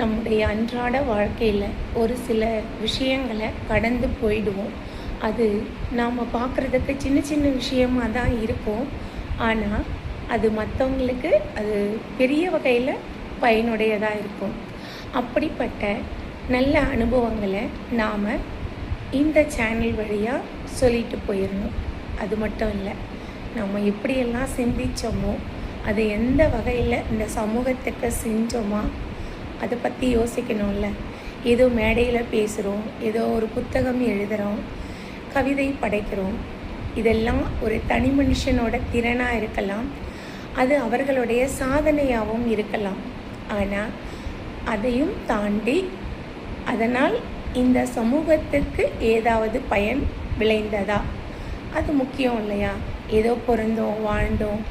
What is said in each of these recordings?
நம்முடைய அன்றாட வாழ்க்கையில் ஒரு சில விஷயங்களை கடந்து போயிடுவோம். அது நாம் பார்க்குறதுக்கு சின்ன சின்ன விஷயமாக தான் இருக்கும். ஆனால் அது மற்றவங்களுக்கு அது பெரிய வகையில் பயனுடையதாக இருக்கும். அப்படிப்பட்ட நல்ல அனுபவங்களை நாம் இந்த சேனல் வழியாக சொல்லிட்டு போயிடணும். அது மட்டும் இல்லை, நம்ம எப்படியெல்லாம் சிந்தித்தோமோ அது எந்த வகையில் இந்த சமூகத்துக்கு செஞ்சோமா அதை பற்றி யோசிக்கணும்ல. ஏதோ மேடையில் பேசுகிறோம், ஏதோ ஒரு புத்தகம் எழுதுகிறோம், கவிதை படைக்கிறோம். இதெல்லாம் ஒரு தனி மனுஷனோட திறனாக இருக்கலாம், அது அவர்களுடைய சாதனையாகவும் இருக்கலாம். ஆனால் அதையும் தாண்டி அதனால் இந்த சமூகத்துக்கு ஏதாவது பயன் விளைந்ததா, அது முக்கியம் இல்லையா? ஏதோ பிறந்தோம், வாழ்ந்தோம்,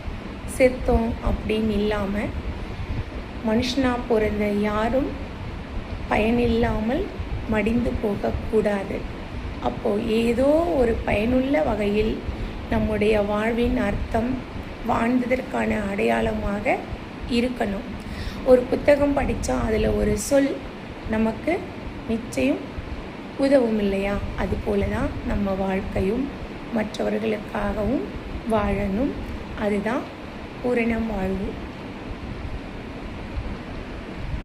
செத்தோம் அப்படின்னு இல்லாமல் மனுஷனாக பிறந்த யாரும் பயனில்லாமல் மடிந்து போகக்கூடாது. அப்போது ஏதோ ஒரு பயனுள்ள வகையில் நம்முடைய வாழ்வின் அர்த்தம் வாழ்ந்ததற்கான அடையாளமாக இருக்கணும். ஒரு புத்தகம் படித்தா அதில் ஒரு சொல் நமக்கு நிச்சயம் உதவும் இல்லையா? அதுபோல தான் நம்ம வாழ்க்கையும் மற்றவர்களுக்காகவும் வாழணும். அதுதான் பூரணம் வாழ்வு.